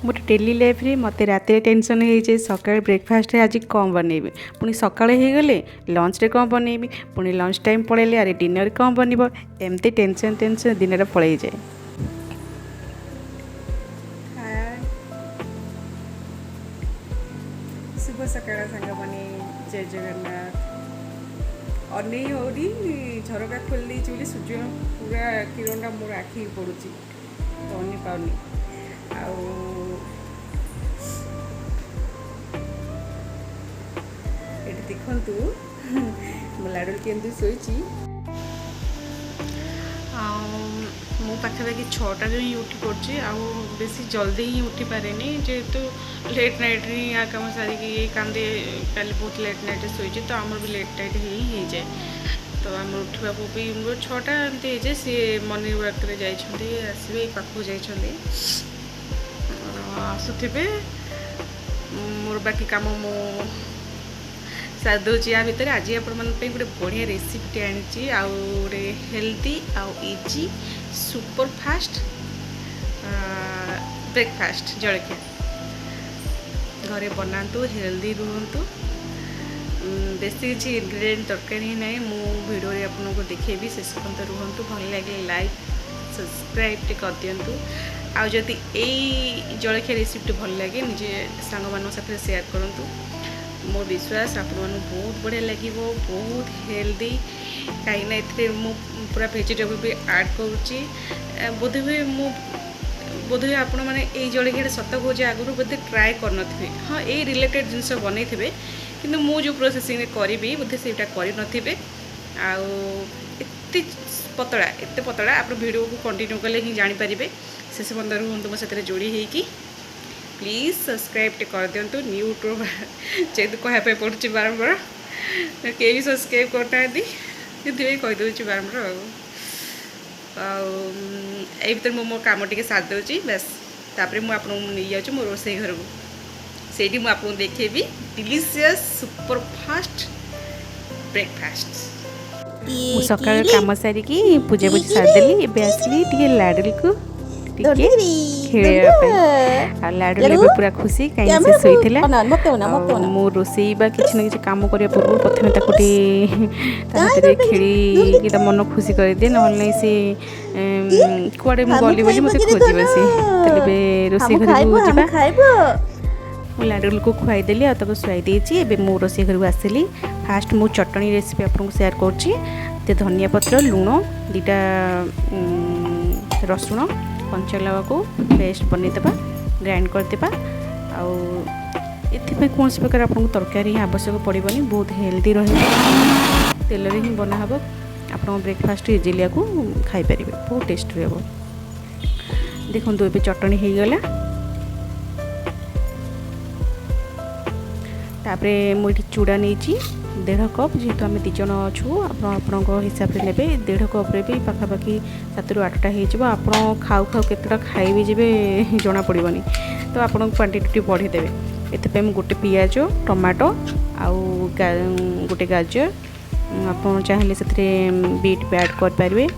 मोर daily life रे मते रात टेंशन हो जाए सका ब्रेकफास्ट आज कौन बनइबी पुणी सका गले लंच रे कौन बनइबी पुणी लंच टाइम पड़े अरे डिनर कौन बनब एमती टेंशन टेंशन दिन पड़े जाए। शुभ सकाळ सांगमाने जय जगन्नाथ अनै होनी झरका खोल बोली सूर्य पूरा किरण मोर आखि पड़ुची अनै पानी ये देखु मो लाडू केमती शोची मो पाखापाखि 6टा ही उठी पड़ी बेसी जल्दी ही उठी पारे जेहेतु लेट नाइट या कम सारिकी ये कांदे कल बहुत लेट नाइट शोची तो आमर भी लेट नाइट ही जाए तो आम उठा भी 6टा एमती जाए सी मर्निंग वर्क जाइए आसवे पाखु जाइए आसुवे मोर बाकी काम मो साथ दूसरी या भितर आज आपण गोटे बढ़िया रेसिपीटे आनी हेल्दी आउ इजी सुपर फास्ट ब्रेकफास्ट जलखिया घरे बनातु हेल्दी रुहतु बेसी किसी इनग्रेडिएंट दरकार ही ना मु वीडियो रे आपको देखेबी शेष पर्यंत रुहतु भल लगे लाइक सब्सक्राइब कर दिंतु आदि यही जलखिया रेसिपी भल लगे निजे सांग मान साथ शेयर करूँ मो विश्वास आप बहुत बढ़िया लगे बहुत हेल्दी कहीं मु पूरा वेजिटेबल भी ऐड करुच्ची बोधे आपण मैंने जलखिया सत कहे आगुरी बोधे ट्राए कर हाँ ये रिलेटेड जिनस बन थे कि मु प्रोसेसिंग करी बोधे से करे एत पतला आप वीडियो को कंटिन्यू कले ही जानीपर शेष बंद रुहतु मो साथ जोड़ी होगी प्लीज सब्सक्राइब कर दिंतु न्यू यूट्यूब जेहतु कहपे पड़ुची बारंबार के भी सब्सक्राइब करना कहीदे बारंबार आई भर मो कम टे साथ दूसरी बस तापर मुझे नहीं जाऊँ मो रोसे घर को से मुझे देखेबी डिलीशियस सुपर फास्ट ब्रेकफास्ट सका कम सारिकी पूजा पूजा सारिदेली एवं आसली टे लाडू को खेल लाडू भी पूरा खुशी कहीं से शोला मो रोसे किसी ना कि कम करने पूर्व प्रथम खेल मन खुशी कर दिए ना सी कड़े गली बोली मत खोज सी रोसे घर लाडू को खुआईदेली आगे शुआई देती मो रोसे घर को आसली फास्ट मो चटनी रेसिपी आपको शेयर कर धनिया पत्र लुण 2टा रसुण कंचालगा को पेस्ट बनईदेवा ग्राइंड करदेवा आउ कौन प्रकार आपको तरकारी आवश्यक पड़ोनी बहुत हेल्दी रहे तेल ही बनाहब आप ब्रेकफास्ट इजिली को खाईपर बहुत टेस्ट रहा देखो ये चटनी हो गला तापरे मुझे चूड़ा नहीं 1.5 कप जेहेतु आम 2 जन अच्छू आपण हिसाब से ने 1.5 कप भी पाखापाखि 7 ରୁ 8टा हो आप खाऊ खाऊ केतटा खाई जी जना पड़ोनी तो आप क्वांटिटी बढ़ेदेवे ये गोटे पियाज टमाटो आउ गोटे गाजर आप चाहिए से बीट भी ऐड करें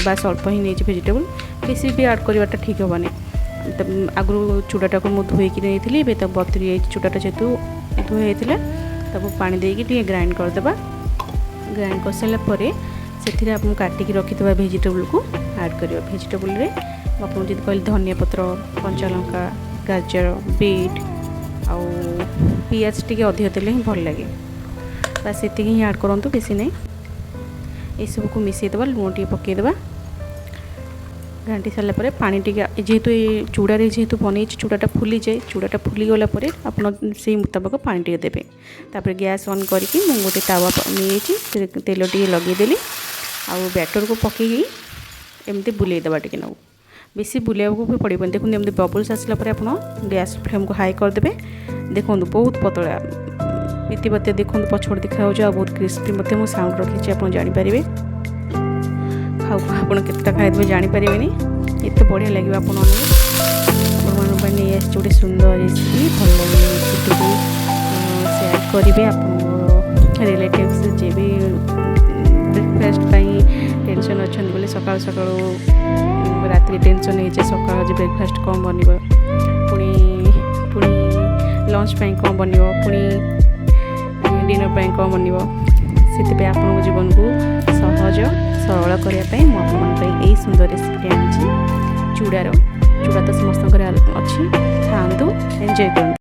बास अल्प ही नहीं वेजिटेबल बेसी भी ऐड करवाटा ठीक हेनी आगु चूड़ाटा को मुझे धोईकी नहीं तो बतरी चूड़ाटा जेहतु धोई ताको पानी देके ग्राइंड करदेबा ग्राइंड कर सारापर से आप काटिकी रखिदा वेजिटेबल को ऐड कर वेजिटेबल रे आपको जी कहले धनिया पत्र कंचा लंका गाजर बीट आउ पियाज टी अधिक देले ही भल लगे बस ये ही ऐड करूँ बेसी नहीं ये सब को मिसईदेवा लुण टे पकईदेवा घाटी सारापर पानी टी जेहेतु ये चूड़ारे जेहेतु बनई चूड़ाटा फुली जाए चूड़ाटा फुली गला से मुताबक पानी टे देवे तापर गैस ऑन करके मुझे गोटे तावा नहीं तेल टे लगेदेली आउ बैटर को पकई एमती बुलेदेवा टे ना बेसी बुलाइबा भी पड़े देखो एमती बबल्स आसला आप गैस फ्लेम को हाई करदे देखो बहुत पतला पीती देखो पछड़ देखा बहुत क्रिस्पी मो साउंड रखी आप जानीपर खाऊ आपड़ के खाई जानीपर एत बढ़िया लगे आपड़ी गोटे सुंदर रेसिपी भल लगे रेसिपी को सेयार करेंगे आप रिलेटिव्स जे भी ब्रेकफास्ट टेंशन अच्छा बोले सका रात टेंशन है सका ब्रेकफास्ट कौन बनब पुणी ଲଞ୍ଚ ପାଇଁ କ'ଣ ବନିବ, ପୁଣି ଡିନର୍ ପାଇଁ କ'ଣ ବନିବ। ସେଥିପାଇଁ ଆପଣଙ୍କ ଜୀବନକୁ ସହଜ ସରଳ କରିବା ପାଇଁ ମୁଁ ଆପଣମାନଙ୍କ ପାଇଁ ଏଇ ସୁନ୍ଦର ରେସିପିଟି ଆଣିଛି ଚୁଡ଼ାର। ଚୁଡ଼ା ତ ସମସ୍ତଙ୍କର ଅଛି, ଖାଆନ୍ତୁ, ଏନ୍ଜୟ କରନ୍ତୁ।